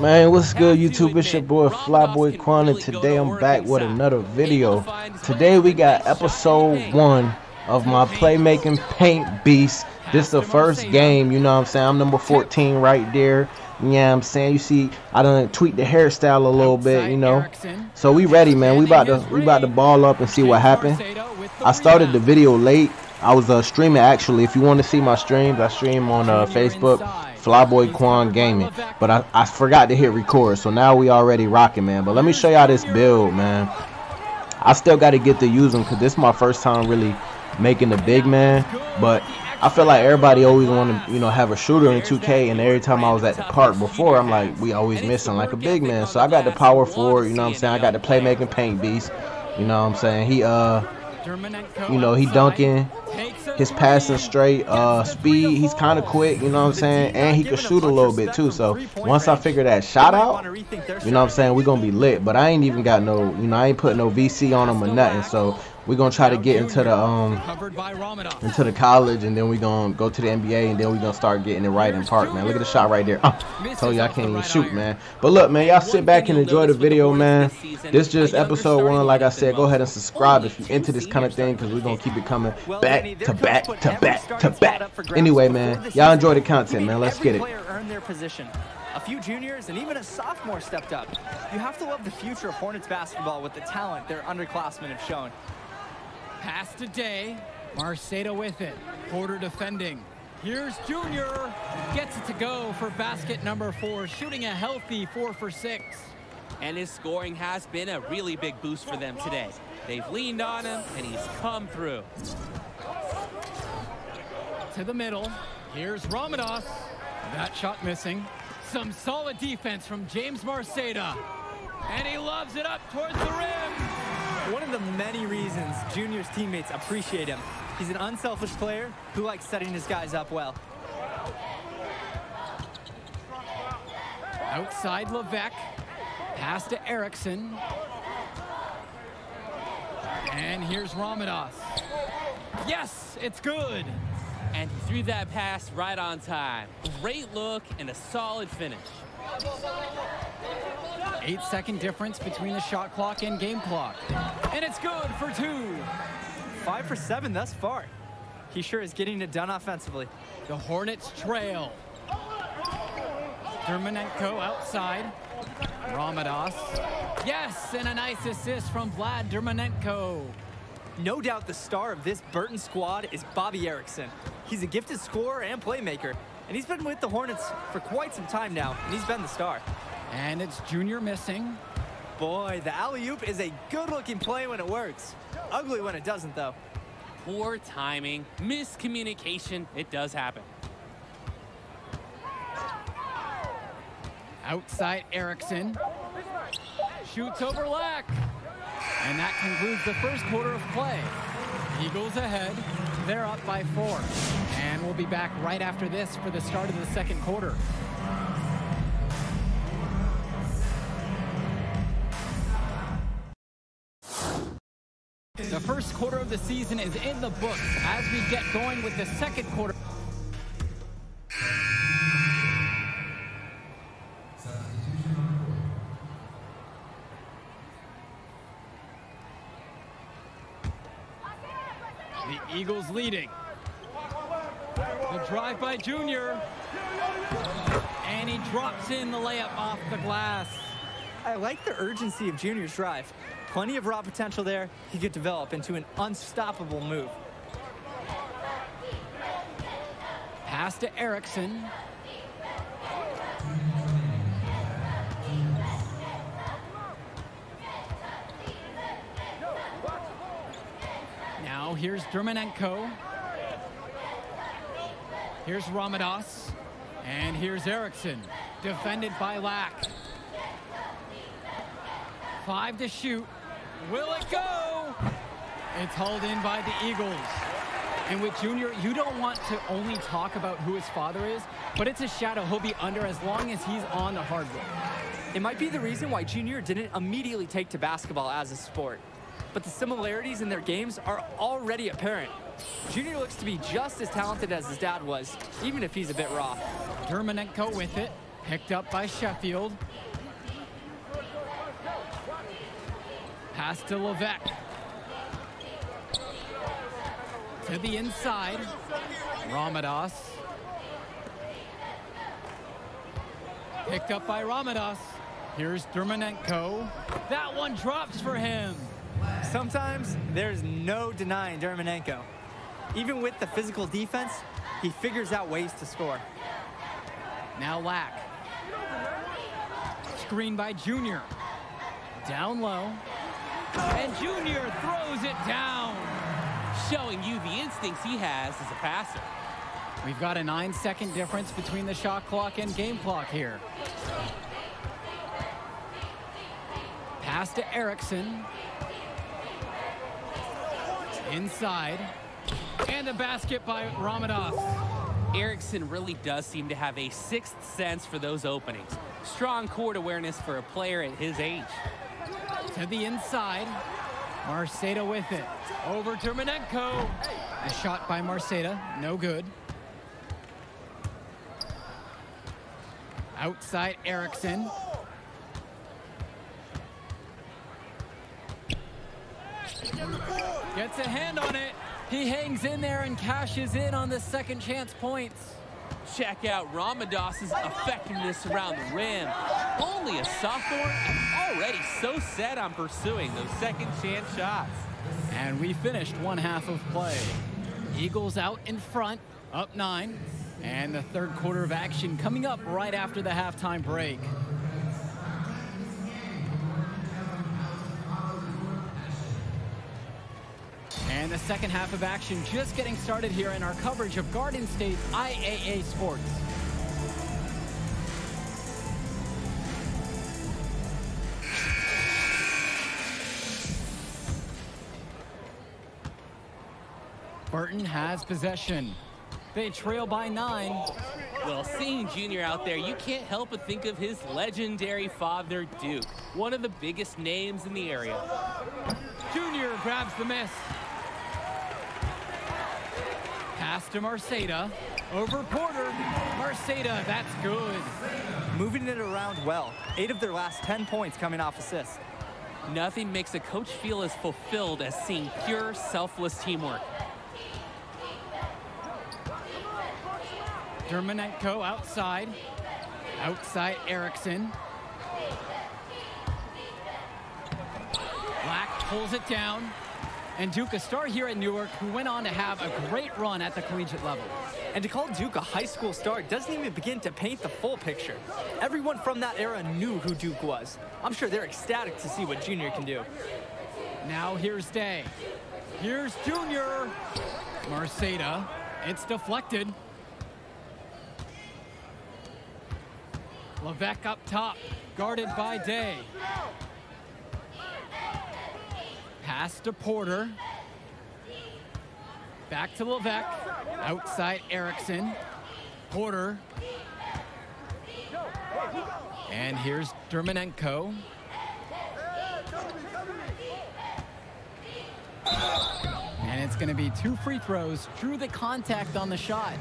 Man, what's good, YouTube? It's your boy Flyboi Quan, and today I'm back with another video. Today we got episode 1 of my Playmaking Paint Beast. This is the first game, you know what I'm saying? I'm number 14 right there. You know what I'm saying? You see, I done tweaked the hairstyle a little bit, you know. So we ready, man. We about to ball up and see what happened. I started the video late. I was streaming actually. If you want to see my streams, I stream on Facebook, Flyboi Quan Gaming. But I forgot to hit record, so now we already rocking, man. But let me show y'all this build, man. I still got to get to use them because this is my first time really making the big man. But I feel like everybody always want to, you know, have a shooter in 2K, and every time I was at the park before, I'm like, we always missing like a big man. So I got the power forward, you know what I'm saying? I got the Playmaking Paint Beast, you know what I'm saying? He you know, he dunking, his passing straight, speed, he's kind of quick, you know what I'm saying, and he can shoot a little bit too. So once I figure that shot out, you know what I'm saying, we're gonna be lit. But I ain't even got no, you know, I ain't putting no VC on him or nothing. So we're gonna try to get into the college, and then we're gonna go to the NBA, and then we're gonna start getting it right in park, man. Look at the shot right there. Told you I can't even shoot, man. But look, man, y'all sit back and enjoy the video, man. This just episode 1. Like I said, go ahead and subscribe if you're into this kind of thing, because we're gonna keep it coming back to back to back to back. Anyway, man, y'all enjoy the content, man. Let's get it. A few juniors and even a sophomore stepped up. You have to love the future of Hornets basketball with the talent their underclassmen have shown. Pass today, Marceda with it. Porter defending. Here's Junior. Gets it to go for basket number 4, shooting a healthy 4 for 6. And his scoring has been a really big boost for them today. They've leaned on him, and he's come through. To the middle. Here's Ramadas. That shot missing. Some solid defense from James Marceda. And he loves it up towards the rim. One of the many reasons Junior's teammates appreciate him. He's an unselfish player who likes setting his guys up well. Outside Levesque. Pass to Erickson. And here's Ramadas. Yes, it's good. And he threw that pass right on time. Great look and a solid finish. 8-second difference between the shot clock and game clock. And it's good for 2. 5 for 7 thus far. He sure is getting it done offensively. The Hornets trail. Dermanenko outside. Ramadas. Yes, and a nice assist from Vlad Dermanenko. No doubt the star of this Burton squad is Bobby Erickson. He's a gifted scorer and playmaker, and he's been with the Hornets for quite some time now, and he's been the star. And it's Junior missing. Boy, the alley-oop is a good-looking play when it works. Ugly when it doesn't, though. Poor timing, miscommunication, it does happen. Outside Erickson. Shoots over Lack. And that concludes the first quarter of play. Eagles ahead. They're up by 4. And we'll be back right after this for the start of the second quarter. The first quarter of the season is in the books as we get going with the second quarter. The Eagles leading. The drive by Junior. And he drops in the layup off the glass. I like the urgency of Junior's drive. Plenty of raw potential there. He could develop into an unstoppable move. Pass to Erickson. Now here's Dermanenko. Here's Ramadas. And here's Erickson. Defended by Lack. 5 to shoot. Will it go? It's hauled in by the Eagles. And with Junior, you don't want to only talk about who his father is, but it's a shadow he'll be under as long as he's on the hardwood. It might be the reason why Junior didn't immediately take to basketball as a sport. But the similarities in their games are already apparent. Junior looks to be just as talented as his dad was, even if he's a bit raw. Dermanenko with it. Picked up by Sheffield. Pass to Levesque. To the inside. Ramadas. Picked up by Ramadas. Here's Dermonenko. That one drops for him. Sometimes there's no denying Dermonenko. Even with the physical defense, he figures out ways to score. Now Lack. Screen by Junior. Down low. And Junior throws it down. Showing you the instincts he has as a passer. We've got a 9-second difference between the shot clock and game clock here. Pass to Erickson. Inside. And a basket by Ramadas. Erickson really does seem to have a sixth sense for those openings. Strong court awareness for a player at his age. To the inside. Marceda with it. Over to Dermonenko. A shot by Marceda. No good. Outside Erickson. Gets a hand on it. He hangs in there and cashes in on the second chance points. Check out Ramadas's effectiveness around the rim. Only a sophomore and already so set on pursuing those second chance shots. And we finished one half of play. Eagles out in front, up 9. And the third quarter of action coming up right after the halftime break. And the second half of action just getting started here in our coverage of Garden State IAA Sports. Burton has possession. They trail by 9. Well, seeing Junior out there, you can't help but think of his legendary father, Duke, one of the biggest names in the area. Junior grabs the miss. Pass to Marceda. Over Porter. Marceda, that's good. Moving it around well. 8 of their last 10 points coming off assists. Nothing makes a coach feel as fulfilled as seeing pure, selfless teamwork. Dermonenko outside. Outside Erickson. Black pulls it down. And Duke, a star here at Newark, who went on to have a great run at the collegiate level. And to call Duke a high school star doesn't even begin to paint the full picture. Everyone from that era knew who Duke was. I'm sure they're ecstatic to see what Junior can do. Now here's Day. Here's Junior. Marceda. It's deflected. Levesque up top, guarded by Day. Pass to Porter. Back to Levesque. Outside Erickson. Porter. And here's Dermonenko. And it's going to be 2 free throws. Drew the contact on the shot.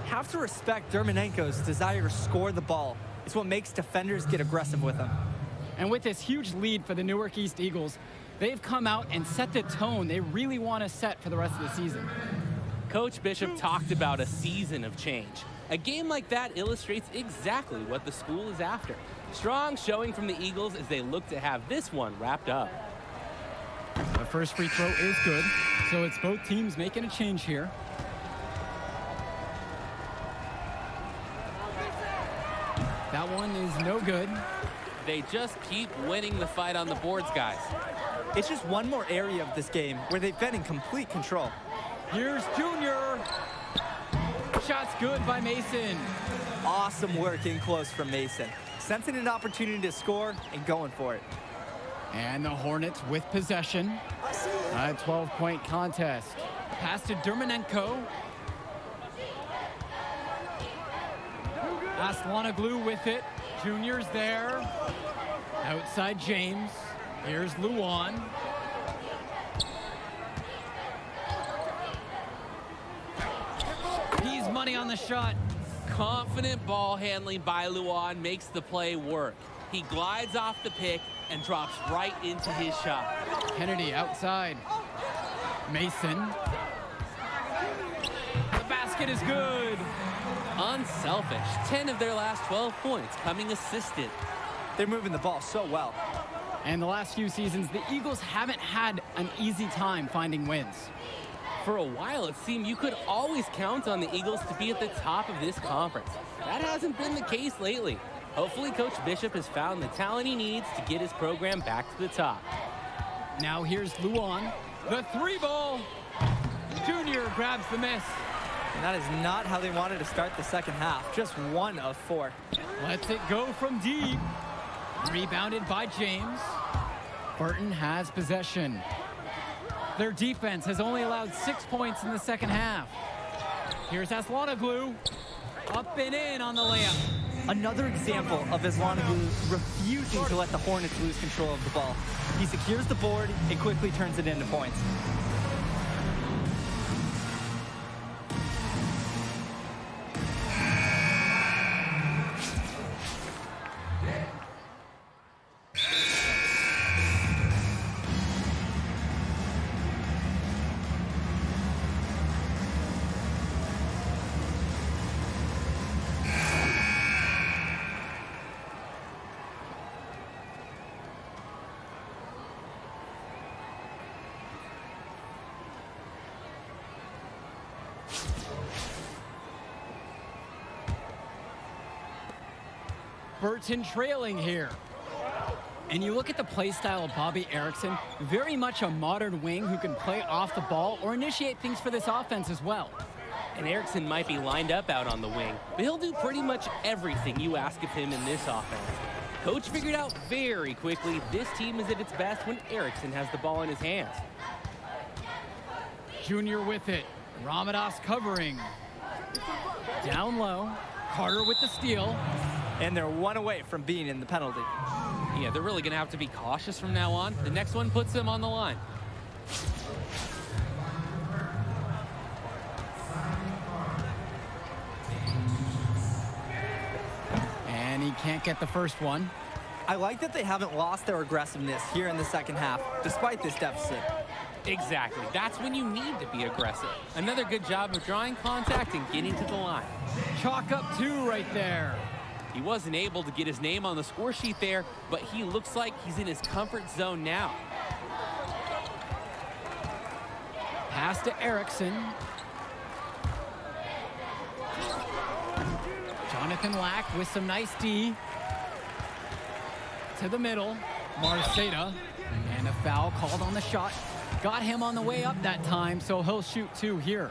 Have to respect Dermonenko's desire to score the ball. It's what makes defenders get aggressive with him. And with this huge lead for the Newark East Eagles, they've come out and set the tone they really want to set for the rest of the season. Coach Bishop talked about a season of change. A game like that illustrates exactly what the school is after. Strong showing from the Eagles as they look to have this one wrapped up. The first free throw is good, so it's both teams making a change here. That one is no good. They just keep winning the fight on the boards, guys. It's just one more area of this game where they've been in complete control. Here's Junior. Shot's good by Mason. Awesome work in close from Mason. Sensing an opportunity to score and going for it. And the Hornets with possession. A 12-point contest. Pass to Dermonenko. Aslanoglu with it. Junior's there. Outside James. Here's Luan. He's money on the shot. Confident ball handling by Luan makes the play work. He glides off the pick and drops right into his shot. Kennedy outside. Mason. The basket is good. Unselfish. 10 of their last 12 points coming assisted. They're moving the ball so well. And the last few seasons, the Eagles haven't had an easy time finding wins. For a while, it seemed you could always count on the Eagles to be at the top of this conference. That hasn't been the case lately. Hopefully, Coach Bishop has found the talent he needs to get his program back to the top. Now here's Luan. The three ball. Junior grabs the miss. And that is not how they wanted to start the second half. Just 1 of 4. Lets it go from deep. Rebounded by James. Burton has possession. Their defense has only allowed 6 points in the second half. Here's Aslanoglu. Up and in on the layup. Another example of Aslanoglu refusing to let the Hornets lose control of the ball. He secures the board and quickly turns it into points. Burton trailing here. And you look at the play style of Bobby Erickson, very much a modern wing who can play off the ball or initiate things for this offense as well. And Erickson might be lined up out on the wing, but he'll do pretty much everything you ask of him in this offense. Coach figured out very quickly this team is at its best when Erickson has the ball in his hands. Junior with it. Ramadas covering. Down low. Carter with the steal. And they're 1 away from being in the penalty. Yeah, they're really going to have to be cautious from now on. The next one puts them on the line. And he can't get the first one. I like that they haven't lost their aggressiveness here in the second half, despite this deficit. Exactly. That's when you need to be aggressive. Another good job of drawing contact and getting to the line. Chalk up 2 right there. He wasn't able to get his name on the score sheet there, but he looks like he's in his comfort zone now. Pass to Erickson. Jonathan Lack with some nice D. To the middle. Marceda. And a foul called on the shot. Got him on the way up that time, so he'll shoot 2 here.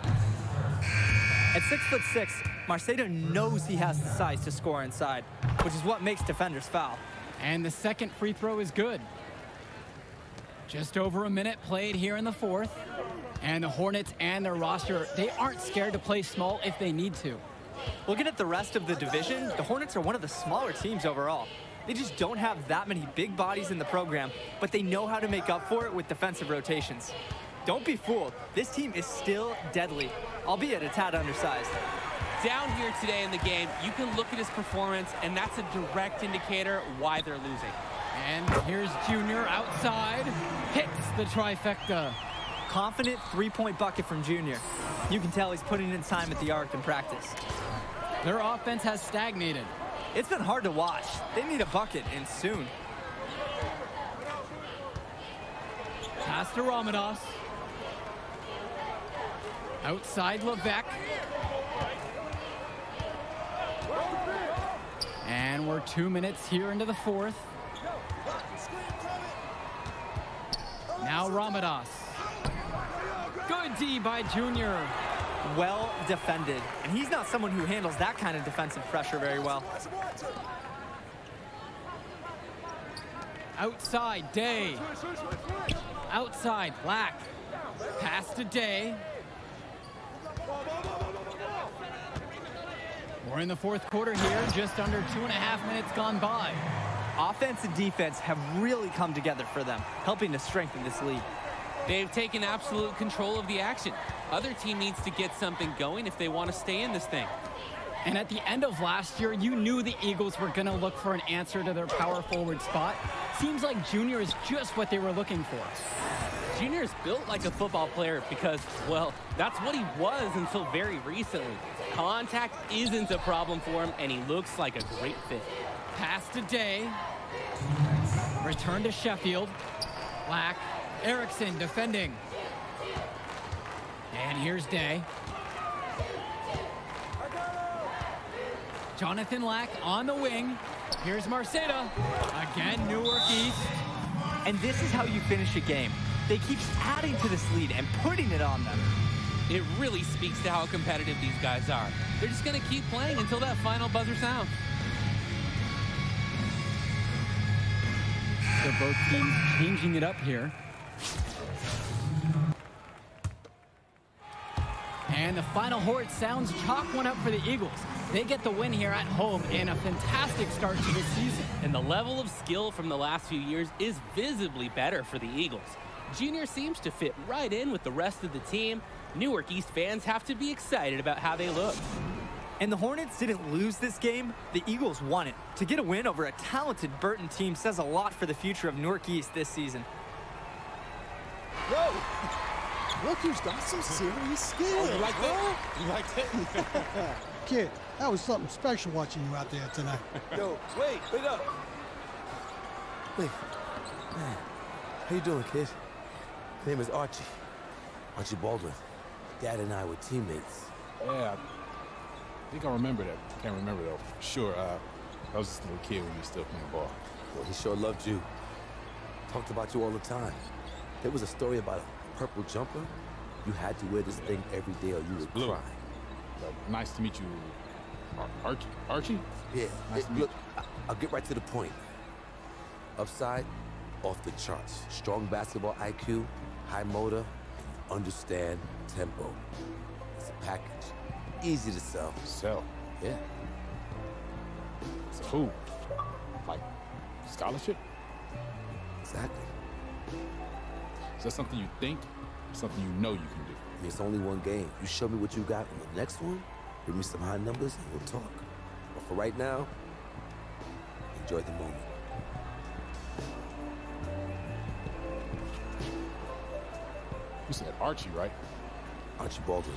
At 6'6", Marceda knows he has the size to score inside, which is what makes defenders foul. And the second free throw is good. Just over a minute played here in the fourth. And the Hornets and their roster, they aren't scared to play small if they need to. Looking at the rest of the division, the Hornets are one of the smaller teams overall. They just don't have that many big bodies in the program, but they know how to make up for it with defensive rotations. Don't be fooled. This team is still deadly, albeit a tad undersized. Down here today in the game, you can look at his performance, and that's a direct indicator why they're losing. And here's Junior outside. Hits the trifecta. Confident three-point bucket from Junior. You can tell he's putting in time at the arc in practice. Their offense has stagnated. It's been hard to watch. They need a bucket, and soon. Pass to Ramadas. Outside Levesque. And we're 2 minutes here into the fourth. Now Ramadas. Good D by Junior. Well defended. And he's not someone who handles that kind of defensive pressure very well. Outside Day. Outside Lack. Pass to Day. We're in the fourth quarter here, just under 2.5 minutes gone by. Offense and defense have really come together for them, helping to strengthen this lead. They've taken absolute control of the action. Other team needs to get something going if they want to stay in this thing. And at the end of last year, you knew the Eagles were going to look for an answer to their power forward spot. Seems like Junior is just what they were looking for. Junior is built like a football player because, well, that's what he was until very recently. Contact isn't a problem for him, and he looks like a great fit. Pass to Day. Return to Sheffield. Lack. Erickson defending. And here's Day. Jonathan Lack on the wing. Here's Marceda. Again, Newark East. And this is how you finish a game. They keep adding to this lead and putting it on them. It really speaks to how competitive these guys are. They're just going to keep playing until that final buzzer sounds. So both teams changing it up here. And the final horn sounds chalk one up for the Eagles. They get the win here at home and a fantastic start to the season. And the level of skill from the last few years is visibly better for the Eagles. Junior seems to fit right in with the rest of the team. Newark East fans have to be excited about how they look. And the Hornets didn't lose this game, the Eagles won it. To get a win over a talented Burton team says a lot for the future of Newark East this season. Whoa! Look who's got some serious skill. Oh, you like that? You like that? Kid, that was something special watching you out there tonight. Yo, wait up. Wait, man, how you doing, kid? My name is Archie. Archie Baldwin. Dad and I were teammates. Yeah, I think I remember that. Can't remember though. Sure, I was just a little kid when you were still playing ball. Well, he sure loved you. Talked about you all the time. There was a story about a purple jumper. You had to wear this thing every day or you would blue. cry. Nice to meet you, Archie. Archie? Yeah, Nice to meet look, I'll get right to the point. Upside, off the charts. Strong basketball IQ, high motor, and you understand tempo. It's a package. Easy to sell. Sell. Yeah. So who? Like scholarship? Exactly. Is that something you think? Or something you know you can do? It's only one game. You show me what you got in the next one, bring me some high numbers, and we'll talk. But for right now, enjoy the moment. You said Archie, right? Archie Baldwin.